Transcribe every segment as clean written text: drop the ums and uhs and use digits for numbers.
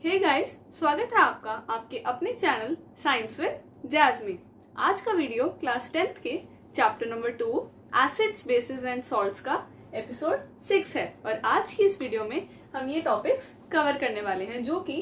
Hey guys, स्वागत है आपका आपके अपने चैनल साइंस विद जैज में। आज का वीडियो क्लास 10th के chapter number 2 acids bases and salts का एपिसोड 6 है। और आज की इस वीडियो में हम ये टॉपिक्स कवर करने वाले हैं, जो कि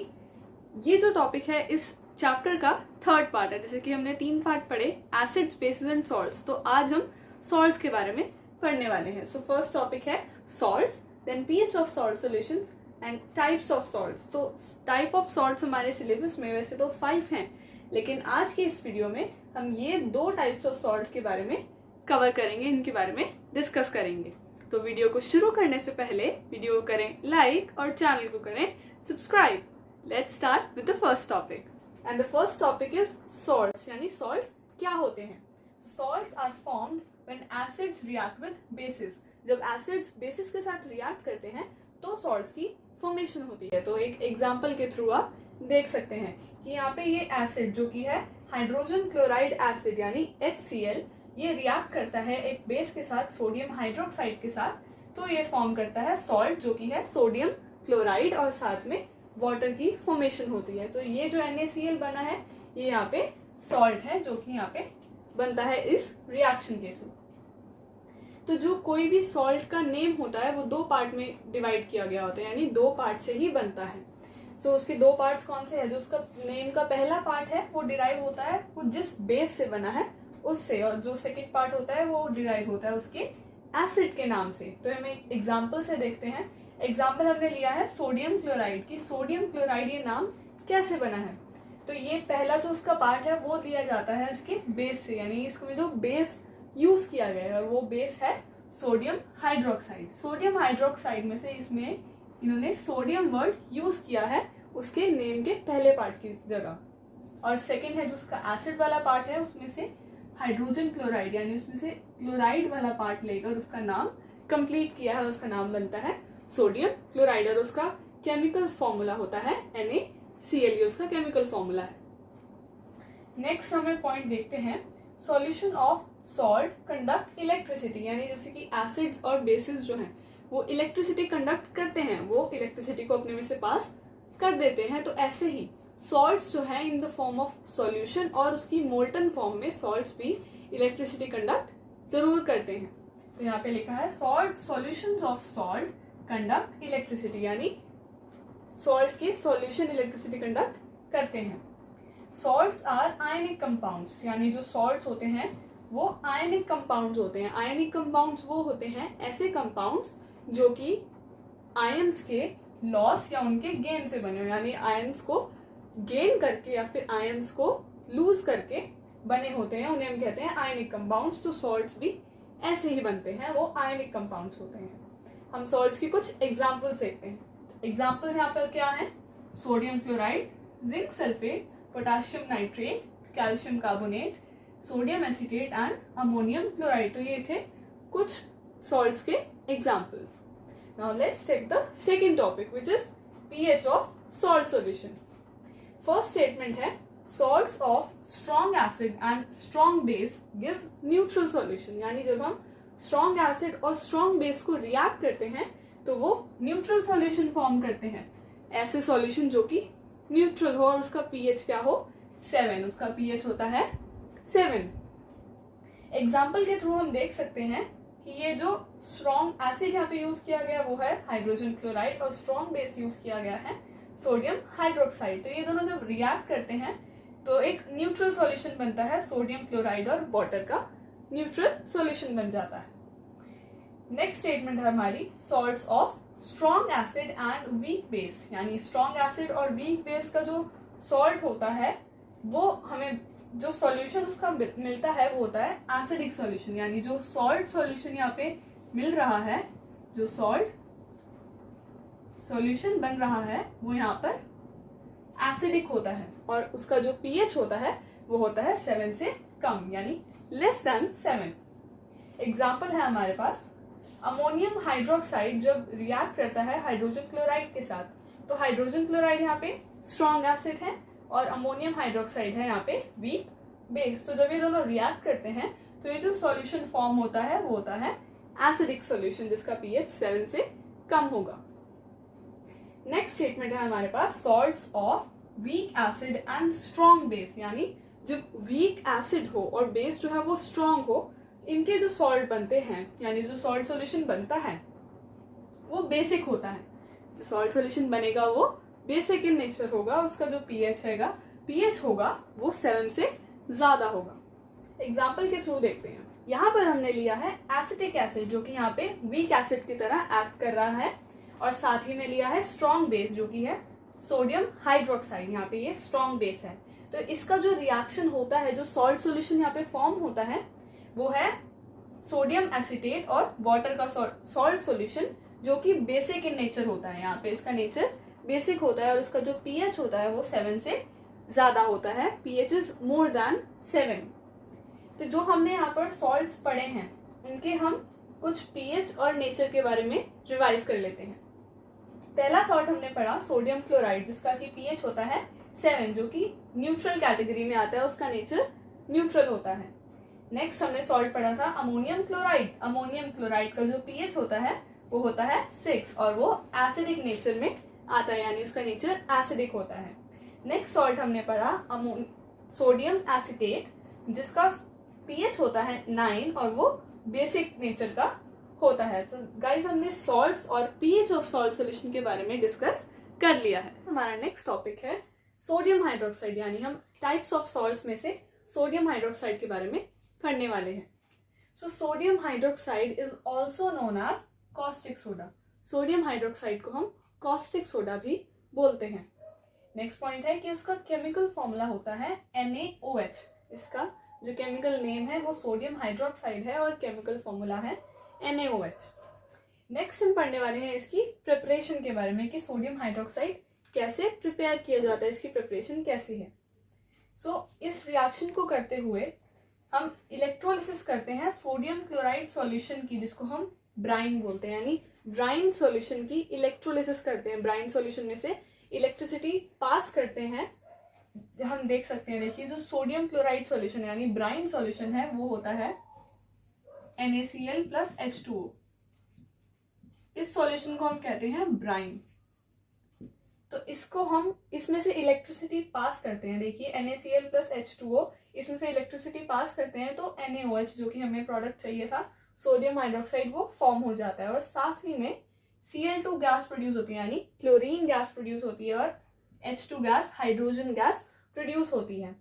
ये जो टॉपिक है इस चैप्टर का थर्ड पार्ट है। जैसे कि हमने 3 पार्ट पढ़े एसिड्स बेसिस एंड सॉल्ट्स, तो आज हम सॉल्ट्स के बारे में पढ़ने वाले हैं। सो फर्स्ट टॉपिक है salts, then pH of salt solutions and types of salts. तो टाइप ऑफ सॉल्ट्स हमारे सिलेबस में वैसे तो 5 हैं, लेकिन आज की इस वीडियो में हम ये 2 टाइप्स ऑफ सॉल्ट के बारे में कवर करेंगे, इनके बारे में डिस्कस करेंगे। तो वीडियो को शुरू करने से पहले वीडियो को करें लाइक और चैनल को करें subscribe. Let's start with the first topic, and the first topic is salts. यानी सॉल्ट्स क्या होते हैं। Salts are formed when acids react with bases. जब एसिड्स बेसिस के साथ रिएक्ट करते हैं तो सॉल्ट्स की फॉर्मेशन होती है। तो एक एग्जांपल के थ्रू आप देख सकते हैं कि यहाँ पे ये एसिड जो कि है हाइड्रोजन क्लोराइड एसिड यानी HCl, ये रिएक्ट करता है एक बेस के साथ, सोडियम हाइड्रोक्साइड के साथ, तो ये फॉर्म करता है सॉल्ट जो कि है सोडियम क्लोराइड, और साथ में वाटर की फॉर्मेशन होती है। तो ये जो NaCl बना है ये यहाँ पे सॉल्ट है, जो कि यहाँ पे बनता है इस रिएक्शन के थ्रू। तो जो कोई भी सॉल्ट का नेम होता है वो 2 पार्ट में डिवाइड किया गया होता है, यानी 2 पार्ट से ही बनता है। सो उसके 2 पार्ट्स कौन से हैं। जो उसका नेम का पहला पार्ट है वो डिराइव होता है वो जिस बेस से बना है उससे, और जो सेकंड पार्ट होता है वो डिराइव होता है उसके एसिड के नाम से। तो हम एक एग्जाम्पल से देखते हैं। एग्जाम्पल हमने लिया है सोडियम क्लोराइड की। सोडियम क्लोराइड ये नाम कैसे बना है, तो ये पहला जो उसका पार्ट है वो दिया जाता है इसके बेस से, यानी इसमें जो बेस यूज किया गया है और वो बेस है सोडियम हाइड्रोक्साइड। सोडियम हाइड्रोक्साइड में से इसमें इन्होंने सोडियम वर्ड यूज किया है उसके नेम के पहले पार्ट की जगह। और सेकंड है जो उसका एसिड वाला पार्ट है, उसमें से हाइड्रोजन क्लोराइड यानी उसमें से क्लोराइड वाला पार्ट लेकर उसका नाम कंप्लीट किया है, उसका नाम बनता है सोडियम क्लोराइड, और उसका केमिकल फॉर्मूला होता है NaCl, ये उसका केमिकल फॉर्मूला है। नेक्स्ट हमें पॉइंट देखते हैं, solution of salt conduct electricity. यानी जैसे कि एसिड्स और बेसिस जो हैं वो इलेक्ट्रिसिटी कंडक्ट करते हैं, वो इलेक्ट्रिसिटी को अपने में से पास कर देते हैं। तो ऐसे ही सॉल्ट्स जो है in the form of solution और उसकी मोल्टन फॉर्म में सॉल्ट्स भी इलेक्ट्रिसिटी कंडक्ट जरूर करते हैं। तो यहाँ पे लिखा है salt solutions of salt conduct electricity, यानी सॉल्ट के सॉल्यूशन इलेक्ट्रिसिटी कंडक्ट करते हैं। सॉल्ट्स आर आयनिक कंपाउंड्स, यानी जो सॉल्ट्स होते हैं वो आयनिक कंपाउंड्स होते हैं। आयनिक कंपाउंड्स वो होते हैं ऐसे कंपाउंड्स जो कि आयंस के लॉस या उनके गेन से बने हो, यानी आयंस को गेन करके या फिर आयंस को लूज करके बने होते हैं, उन्हें हम कहते हैं आयनिक कंपाउंड्स। तो सॉल्ट्स भी ऐसे ही बनते हैं, वो आयनिक कंपाउंड्स होते हैं। हम सॉल्ट्स की कुछ एग्जाम्पल्स देखते हैं। एग्जाम्पल्स यहाँ पर क्या है, sodium chloride, zinc sulphate, potassium nitrate, calcium carbonate, sodium acetate and ammonium chloride. तो ये थे कुछ सॉल्ट्स के examples. Now let's take the second topic which is pH of salt solution. First statement है salts of strong acid and strong base gives neutral solution. यानी जब हम strong acid और स्ट्रॉन्ग बेस को रिएक्ट करते हैं तो वो न्यूट्रल सॉल्यूशन फॉर्म करते हैं, ऐसे सॉल्यूशन जो कि न्यूट्रल हो और उसका पीएच क्या हो 7, उसका पीएच होता है 7। एग्जाम्पल के थ्रू हम देख सकते हैं कि ये जो स्ट्रॉन्ग एसिड यहाँ पे यूज किया गया वो है हाइड्रोजन क्लोराइड और स्ट्रॉन्ग बेस यूज किया गया है सोडियम हाइड्रोक्साइड। तो ये दोनों जब रिएक्ट करते हैं तो एक न्यूट्रल सॉल्यूशन बनता है, सोडियम क्लोराइड और वाटर का न्यूट्रल सॉल्यूशन बन जाता है। नेक्स्ट स्टेटमेंट है हमारी salts of strong acid and weak base. यानी स्ट्रॉन्ग एसिड और वीक बेस का जो सॉल्ट होता है वो हमें जो सॉल्यूशन उसका मिलता है वो होता है एसिडिक सॉल्यूशन। यानी जो सॉल्ट सॉल्यूशन यहाँ पे मिल रहा है, जो सॉल्ट सॉल्यूशन बन रहा है वो यहाँ पर एसिडिक होता है, और उसका जो पीएच होता है वो होता है 7 से कम, यानी लेस देन 7। एग्जाम्पल है हमारे पास अमोनियम हाइड्रोक्साइड जब रिएक्ट करता है हाइड्रोजन क्लोराइड के साथ, तो हाइड्रोजन क्लोराइड यहाँ पे स्ट्रॉन्ग एसिड है और अमोनियम हाइड्रोक्साइड है यहाँ पे वीक बेस। तो जब ये दोनों रिएक्ट करते हैं तो ये जो सॉल्यूशन फॉर्म होता है वो होता है एसिडिक सॉल्यूशन जिसका पीएच 7 से कम होगा। नेक्स्ट स्टेटमेंट है हमारे पास salts of weak acid and strong base, यानी जब वीक एसिड हो और बेस जो है वो स्ट्रॉन्ग हो, इनके जो सॉल्ट बनते हैं यानी जो सॉल्ट सॉल्यूशन बनता है वो बेसिक होता है। जो सॉल्ट सॉल्यूशन बनेगा वो बेसिक इन नेचर होगा, उसका जो पीएच होगा वो 7 से ज्यादा होगा। एग्जाम्पल के थ्रू देखते हैं। यहाँ पर हमने लिया है एसिटिक एसिड जो कि यहाँ पे वीक एसिड की तरह एक्ट कर रहा है, और साथ ही में लिया है स्ट्रॉन्ग बेस जो कि है सोडियम हाइड्रोक्साइड। यहाँ पे ये स्ट्रॉन्ग बेस है, तो इसका जो रिएक्शन होता है, जो सॉल्ट सॉल्यूशन यहाँ पे फॉर्म होता है वो है सोडियम एसीटेट और वाटर का सॉल्ट सॉल्यूशन जो कि बेसिक इन नेचर होता है। यहाँ पे इसका नेचर बेसिक होता है और उसका जो पीएच होता है वो 7 से ज्यादा होता है। PH is more than 7। तो जो हमने यहाँ पर सॉल्ट्स पढ़े हैं उनके हम कुछ पीएच और नेचर के बारे में रिवाइज कर लेते हैं। पहला सॉल्ट हमने पढ़ा सोडियम क्लोराइड जिसका कि पीएच होता है 7, जो कि न्यूट्रल कैटेगरी में आता है, उसका नेचर न्यूट्रल होता है। नेक्स्ट हमने सॉल्ट पढ़ा था अमोनियम क्लोराइड। अमोनियम क्लोराइड का जो पीएच होता है वो होता है 6 और वो एसिडिक नेचर में आता है, यानी उसका नेचर एसिडिक होता है। नेक्स्ट सॉल्ट हमने पढ़ा सोडियम एसीटेट जिसका पीएच होता है 9 और वो बेसिक नेचर का होता है। तो गाइस हमने सॉल्ट्स और पीएच ऑफ सॉल्ट सॉल्यूशन के बारे में डिस्कस कर लिया है। हमारा नेक्स्ट टॉपिक है सोडियम हाइड्रोक्साइड, यानी हम टाइप्स ऑफ सॉल्ट्स में से सोडियम हाइड्रोक्साइड के बारे में पढ़ने वाले हैं। So sodium hydroxide is also known as caustic soda. Sodium hydroxide को हम कॉस्टिक सोडा भी बोलते हैं। नेक्स्ट पॉइंट है कि उसका केमिकल फॉर्मूला होता है NaOH। इसका जो केमिकल नेम है वो सोडियम हाइड्रोक्साइड है और केमिकल फॉर्मूला है NaOH। नेक्स्ट हम पढ़ने वाले हैं इसकी प्रिपरेशन के बारे में कि सोडियम हाइड्रोक्साइड कैसे प्रिपेयर किया जाता है, इसकी प्रिपरेशन कैसी है। इस रिएक्शन को करते हुए हम इलेक्ट्रोलिसिस करते हैं सोडियम क्लोराइड सॉल्यूशन की, जिसको हम ब्राइन बोलते हैं, यानी ब्राइन सॉल्यूशन की इलेक्ट्रोलिसिस करते हैं। ब्राइन सॉल्यूशन में से इलेक्ट्रिसिटी पास करते हैं। हम देख सकते हैं, देखिए जो सोडियम क्लोराइड सॉल्यूशन यानी ब्राइन सॉल्यूशन है वो होता है NaCl + H2O। इस सॉल्यूशन को हम कहते हैं ब्राइन। तो इसको हम इसमें से इलेक्ट्रिसिटी पास करते हैं। देखिए NaCl + H2O, इसमें से इलेक्ट्रिसिटी पास करते हैं तो NaOH जो कि हमें प्रोडक्ट चाहिए था सोडियम हाइड्रोक्साइड वो फॉर्म हो जाता है, और साथ ही में Cl2 गैस प्रोड्यूस होती है, यानी क्लोरीन गैस प्रोड्यूस होती है, और H2 gas hydrogen gas produce होती है।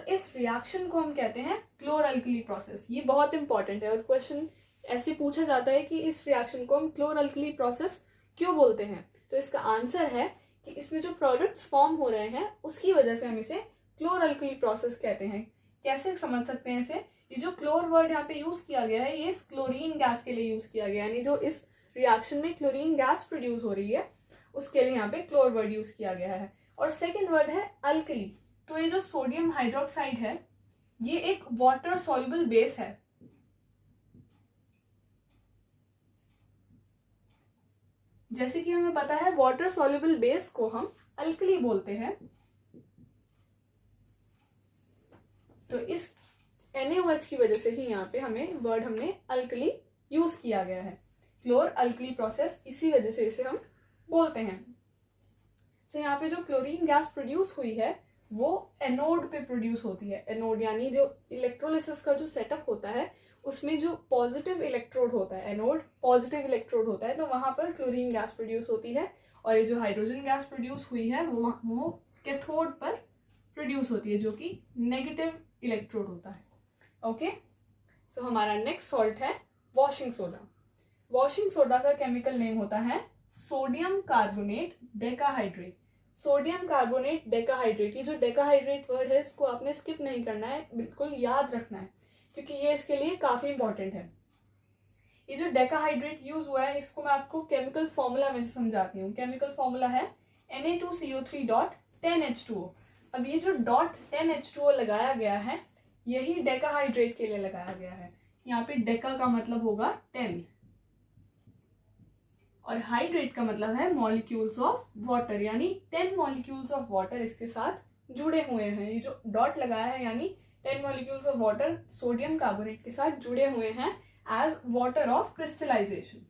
इस रिएक्शन को हम कहते हैं क्लोर अल्कली प्रोसेस। ये बहुत इंपॉर्टेंट है और क्वेश्चन ऐसे पूछा जाता है कि इस रिएक्शन को हम क्लोर अल्कली प्रोसेस क्यों बोलते हैं। तो इसका आंसर है कि इसमें जो प्रोडक्ट्स फॉर्म हो रहे हैं उसकी वजह से हम इसे क्लोर अल्कली प्रोसेस कहते हैं। कैसे समझ सकते हैं इसे? ये जो क्लोर वर्ड यहाँ पे यूज किया गया है ये क्लोरीन गैस के लिए यूज किया गया है, यानी जो इस रिएक्शन में क्लोरीन गैस प्रोड्यूस हो रही है उसके लिए यहाँ पे क्लोर वर्ड यूज किया गया है। और सेकेंड वर्ड है अल्कली। तो ये जो सोडियम हाइड्रोक्साइड है ये एक वाटर सॉल्युबल बेस है। जैसे कि हमें पता है वाटर सॉल्युबल बेस को हम अल्कली बोलते हैं। तो इस NaOH की वजह से ही यहाँ पे हमने अल्कली यूज किया गया है। क्लोर अल्कली प्रोसेस, इसी वजह से इसे हम बोलते हैं। यहाँ पे जो क्लोरीन गैस प्रोड्यूस हुई है वो एनोड पे प्रोड्यूस होती है। एनोड यानी जो इलेक्ट्रोलिसिस का जो सेटअप होता है उसमें जो पॉजिटिव इलेक्ट्रोड होता है, एनोड पॉजिटिव इलेक्ट्रोड होता है, तो वहां पर क्लोरीन गैस प्रोड्यूस होती है। और ये जो हाइड्रोजन गैस प्रोड्यूस हुई है वो कैथोड पर प्रोड्यूस होती है जो कि नेगेटिव इलेक्ट्रोड होता है। ओके, सो हमारा नेक्स्ट सॉल्ट है वॉशिंग सोडा। वॉशिंग सोडा का केमिकल नेम होता है sodium carbonate decahydrate. Sodium carbonate decahydrate, ये जो डेकाहाइड्रेट वर्ड है इसको आपने स्किप नहीं करना है, बिल्कुल याद रखना है क्योंकि ये इसके लिए काफी इंपॉर्टेंट है। ये जो डेकाहाइड्रेट यूज हुआ है इसको मैं आपको केमिकल फॉर्मूला में से समझाती हूँ। केमिकल फॉर्मूला है Na2CO3.10H2O। अब ये जो .10H2O लगाया गया है यही डेकाहाइड्रेट के लिए लगाया गया है। यहाँ पे डेका का मतलब होगा 10 और हाइड्रेट का मतलब है मॉलिक्यूल्स ऑफ वाटर, यानी 10 मॉलिक्यूल्स ऑफ वाटर इसके साथ जुड़े हुए हैं। ये जो डॉट लगाया है यानी 10 molecules of water sodium carbonate के साथ जुड़े हुए हैं as water of crystallization.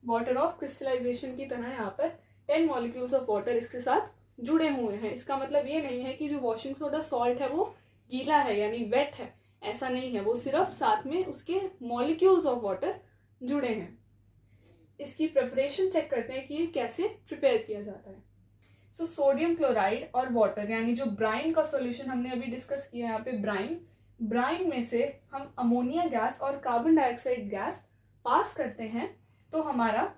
Water of crystallization की तरह यहाँ पर 10 मॉलिक्यूल्स ऑफ वाटर इसके साथ जुड़े हुए हैं। इसका मतलब ये नहीं है कि जो वॉशिंग सोडा सॉल्ट है वो गीला है यानी वेट है, ऐसा नहीं है, वो सिर्फ साथ में उसके मॉलिक्यूल्स ऑफ वाटर जुड़े हैं। इसकी प्रिपरेशन चेक करते हैं कि ये कैसे प्रिपेयर किया जाता है। सो सोडियम क्लोराइड और वाटर यानी जो ब्राइन का सॉल्यूशन हमने अभी डिस्कस किया यहाँ पे, ब्राइन में से हम अमोनिया गैस और कार्बन डाइऑक्साइड गैस पास करते हैं तो हमारा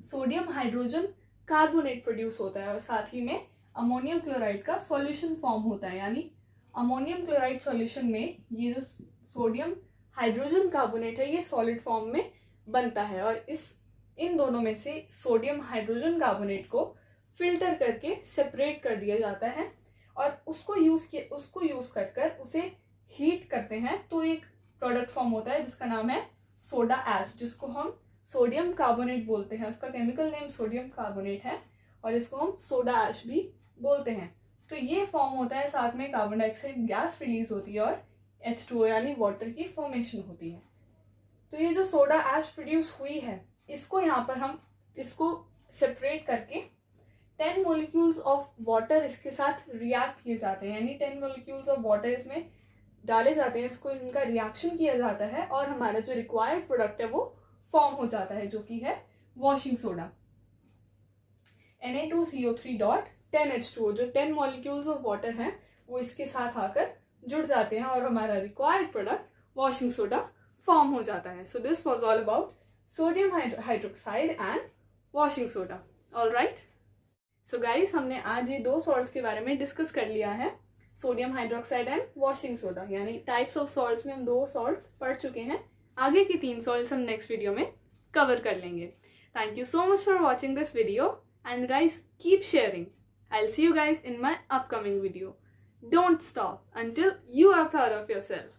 सोडियम हाइड्रोजन कार्बोनेट प्रोड्यूस होता है और साथ ही में अमोनियम क्लोराइड का सॉल्यूशन फॉर्म होता है। यानी अमोनियम क्लोराइड सॉल्यूशन में ये जो सोडियम हाइड्रोजन कार्बोनेट है ये सॉलिड फॉर्म में बनता है और इन दोनों में से सोडियम हाइड्रोजन कार्बोनेट को फिल्टर करके सेपरेट कर दिया जाता है और उसको यूज कर उसे हीट करते हैं तो एक प्रोडक्ट फॉर्म होता है जिसका नाम है सोडा ऐश, जिसको हम सोडियम कार्बोनेट बोलते हैं। उसका केमिकल नेम सोडियम कार्बोनेट है और इसको हम सोडा ऐश भी बोलते हैं। तो ये फॉर्म होता है, साथ में कार्बन डाइऑक्साइड गैस रिलीज होती है और H2O यानी वाटर की फॉर्मेशन होती है। तो ये जो सोडा ऐश प्रोड्यूस हुई है इसको यहाँ पर हम इसको सेपरेट करके 10 मॉलिक्यूल्स ऑफ वाटर इसके साथ रिएक्ट किए जाते हैं, यानी 10 मॉलिक्यूल्स ऑफ वाटर इसमें डाले जाते हैं, इसको इनका रिएक्शन किया जाता है और हमारा जो रिक्वायर्ड प्रोडक्ट है वो फॉर्म हो जाता है जो कि है washing soda. Na2CO3 dot 10H2O, जो 10 मॉलिक्यूल्स ऑफ वाटर हैं वो इसके साथ आकर जुड़ जाते हैं और हमारा required product washing soda form हो जाता है। So this was all about sodium hydroxide and washing soda. Alright, so guys हमने आज ये दो सॉल्ट्स के बारे में डिस्कस कर लिया है, sodium hydroxide and washing soda, यानी टाइप्स ऑफ सॉल्ट्स में हम 2 सॉल्ट्स पढ़ चुके हैं। आगे की 3 सॉल्ट्स हम नेक्स्ट वीडियो में कवर कर लेंगे। Thank you so much for watching this video and guys keep sharing. I'll see you guys in my upcoming video. Don't stop until you are proud of yourself.